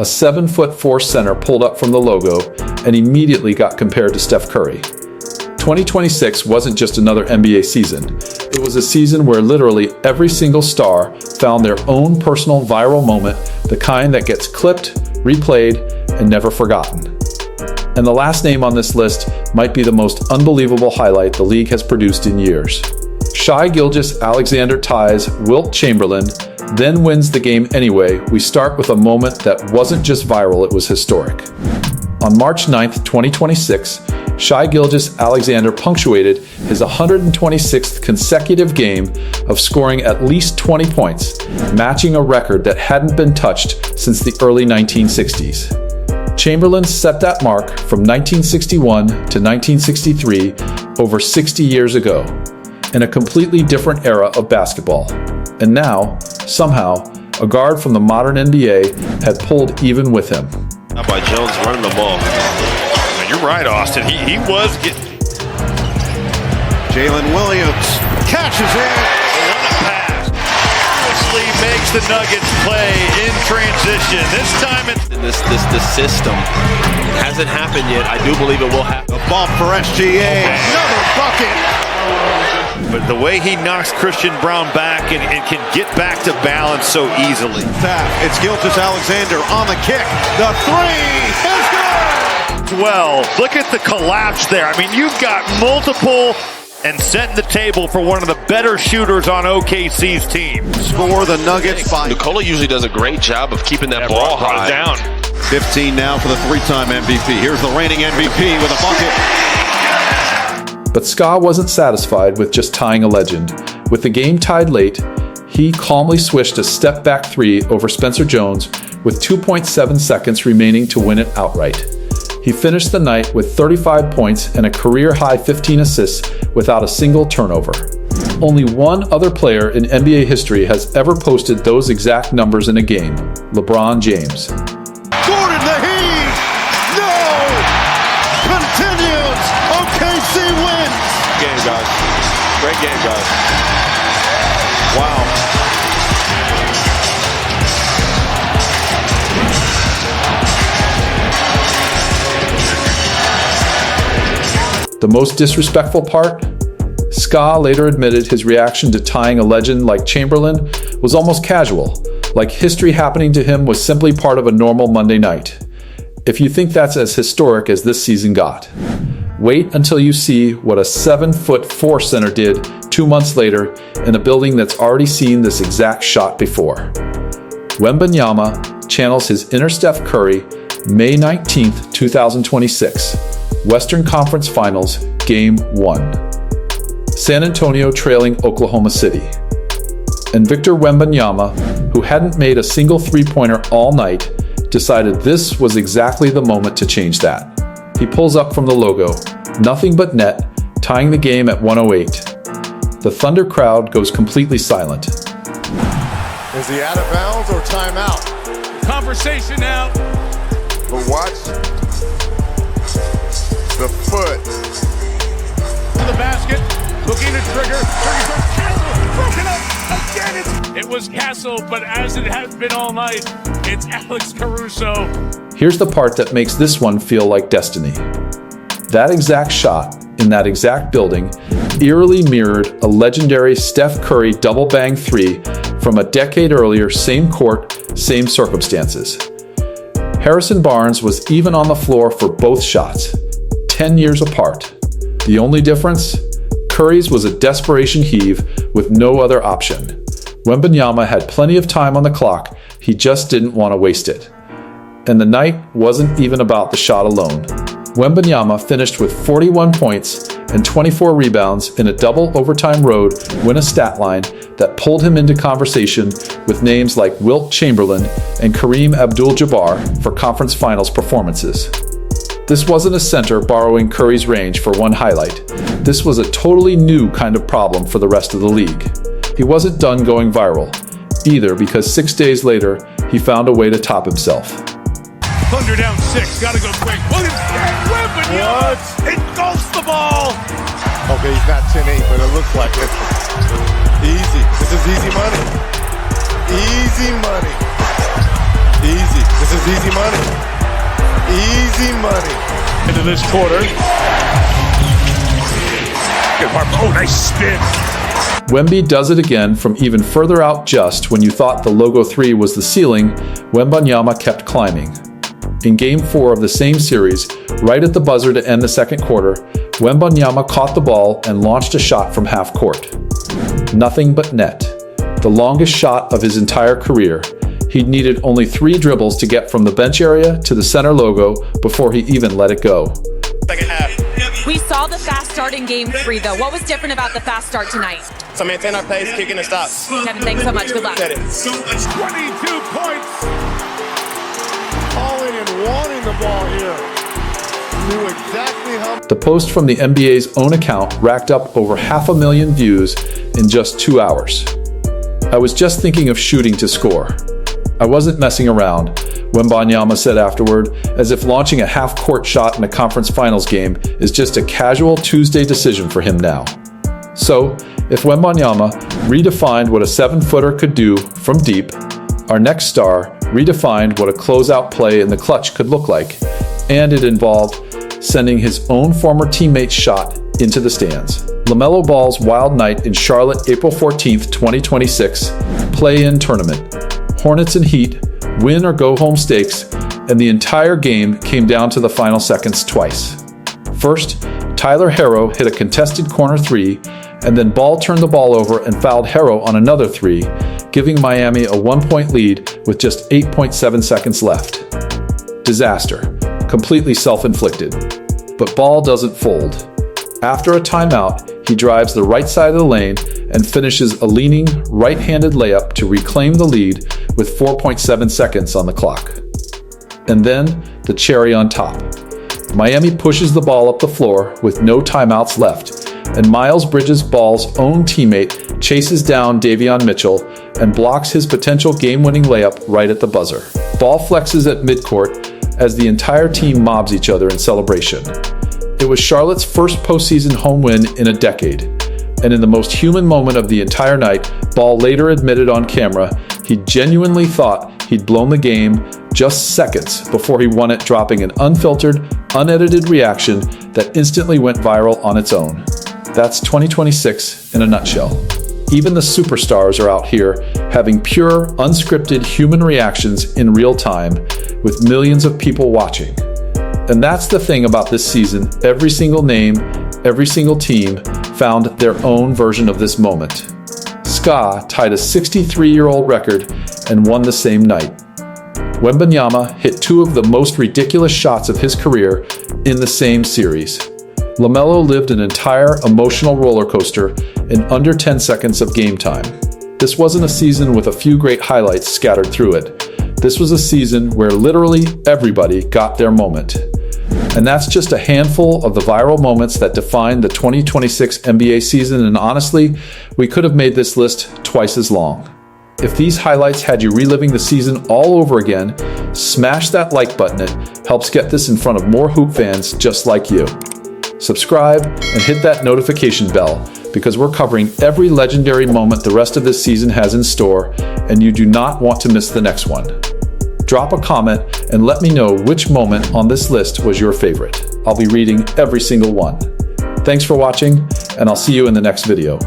a 7'4" center pulled up from the logo and immediately got compared to Steph Curry. 2026 wasn't just another NBA season. It was a season where literally every single star found their own personal viral moment, the kind that gets clipped, replayed, and never forgotten. And the last name on this list might be the most unbelievable highlight the league has produced in years. Shai Gilgeous-Alexander ties Wilt Chamberlain, then wins the game anyway. We start with a moment that wasn't just viral, it was historic. On March 9th, 2026, Shai Gilgeous-Alexander punctuated his 126th consecutive game of scoring at least 20 points, matching a record that hadn't been touched since the early 1960s. Chamberlain set that mark from 1961 to 1963, over 60 years ago, in a completely different era of basketball. And now, somehow, a guard from the modern NBA had pulled even with him. How about Jones running the ball? You're right, Austin. He was getting. Jalen Williams catches it. What a pass. Obviously makes the Nuggets play in transition. This time it's this system hasn't happened yet. I do believe it will happen. A bump for SGA. Another bucket. But the way he knocks Christian Braun back and can get back to balance so easily. It's Gilgeous-Alexander on the kick. The three is good. Well, look at the collapse there. I mean, you've got multiple and setting the table for one of the better shooters on OKC's team. Score the Nuggets by. Nikola usually does a great job of keeping that ball high. Down. 15 now for the three-time MVP. Here's the reigning MVP with a bucket. But Ska wasn't satisfied with just tying a legend. With the game tied late, he calmly swished a step-back three over Spencer Jones with 2.7 seconds remaining to win it outright. He finished the night with 35 points and a career-high 15 assists without a single turnover. Only one other player in NBA history has ever posted those exact numbers in a game: LeBron James. Gordon the heave! No! Continues! OKC wins! Game, guys. Great game, guys. Wow. The most disrespectful part? Ska later admitted his reaction to tying a legend like Chamberlain was almost casual, like history happening to him was simply part of a normal Monday night. If you think that's as historic as this season got, wait until you see what a 7'4" center did 2 months later in a building that's already seen this exact shot before. Wembanyama channels his inner Steph Curry, May 19th, 2026. Western Conference Finals, Game 1. San Antonio trailing Oklahoma City. And Victor Wembanyama, who hadn't made a single three-pointer all night, decided this was exactly the moment to change that. He pulls up from the logo, nothing but net, tying the game at 108. The Thunder crowd goes completely silent. Is he out of bounds or timeout? Conversation now. But watch the foot. To the basket, looking to trigger. Castle, broken up again. It was Castle, but as it has been all night, it's Alex Caruso. Here's the part that makes this one feel like destiny. That exact shot, in that exact building, eerily mirrored a legendary Steph Curry double bang three from a decade earlier, same court, same circumstances. Harrison Barnes was even on the floor for both shots, 10 years apart. The only difference? Curry's was a desperation heave with no other option. Wembanyama had plenty of time on the clock, he just didn't want to waste it. And the night wasn't even about the shot alone. Wembanyama finished with 41 points and 24 rebounds in a double overtime road win a stat line that pulled him into conversation with names like Wilt Chamberlain and Kareem Abdul-Jabbar for conference finals performances. This wasn't a center borrowing Curry's range for one highlight. This was a totally new kind of problem for the rest of the league. He wasn't done going viral, either, because 6 days later, he found a way to top himself. Thunder down 6, gotta go quick. Williams, Wembanyama engulfs the ball. Okay, he's not 10-8, but it looks like it. Easy. This is easy money. Easy money. Easy. This is easy money. Easy money. Into this quarter. Oh, nice spin. Wemby does it again from even further out. Just when you thought the Logo 3 was the ceiling, Wembanyama kept climbing. In Game 4 of the same series, right at the buzzer to end the second quarter, Wembanyama caught the ball and launched a shot from half court. Nothing but net. The longest shot of his entire career. He'd needed only 3 dribbles to get from the bench area to the center logo before he even let it go. Second half. We saw the fast start in Game 3, though. What was different about the fast start tonight? So maintain our pace, kicking and stop. Kevin, thanks so much. Good luck. 22 points. Calling and wanting the ball here. Knew exactly how. The post from the NBA's own account racked up over 500,000 views in just 2 hours. I was just thinking of shooting to score. I wasn't messing around, Wembanyama said afterward, as if launching a half-court shot in a conference finals game is just a casual Tuesday decision for him now. So, if Wembanyama redefined what a 7-footer could do from deep, our next star redefined what a closeout play in the clutch could look like, and it involved sending his own former teammate's shot into the stands. LaMelo Ball's wild night in Charlotte, April 14th, 2026, play-in tournament. Hornets and Heat, win or go home stakes, and the entire game came down to the final seconds twice. First, Tyler Herro hit a contested corner 3, and then Ball turned the ball over and fouled Herro on another 3, giving Miami a 1-point lead with just 8.7 seconds left. Disaster. Completely self-inflicted. But Ball doesn't fold. After a timeout, he drives the right side of the lane and finishes a leaning, right-handed layup to reclaim the lead with 4.7 seconds on the clock. And then, the cherry on top. Miami pushes the ball up the floor with no timeouts left, and Miles Bridges, Ball's own teammate, chases down Davion Mitchell and blocks his potential game-winning layup right at the buzzer. Ball flexes at midcourt as the entire team mobs each other in celebration. It was Charlotte's first postseason home win in a decade, and in the most human moment of the entire night, Ball later admitted on camera he genuinely thought he'd blown the game just seconds before he won it, dropping an unfiltered, unedited reaction that instantly went viral on its own. That's 2026 in a nutshell. Even the superstars are out here having pure, unscripted human reactions in real time with millions of people watching. And that's the thing about this season. Every single name, every single team found their own version of this moment. Ska tied a 63-year-old record and won the same night. Wembanyama hit 2 of the most ridiculous shots of his career in the same series. LaMelo lived an entire emotional roller coaster in under 10 seconds of game time. This wasn't a season with a few great highlights scattered through it. This was a season where literally everybody got their moment. And that's just a handful of the viral moments that define the 2026 NBA season, and honestly, we could have made this list twice as long. If these highlights had you reliving the season all over again, smash that like button. It helps get this in front of more hoop fans just like you. Subscribe and hit that notification bell, because we're covering every legendary moment the rest of this season has in store, and you do not want to miss the next one. Drop a comment and let me know which moment on this list was your favorite. I'll be reading every single one. Thanks for watching, and I'll see you in the next video.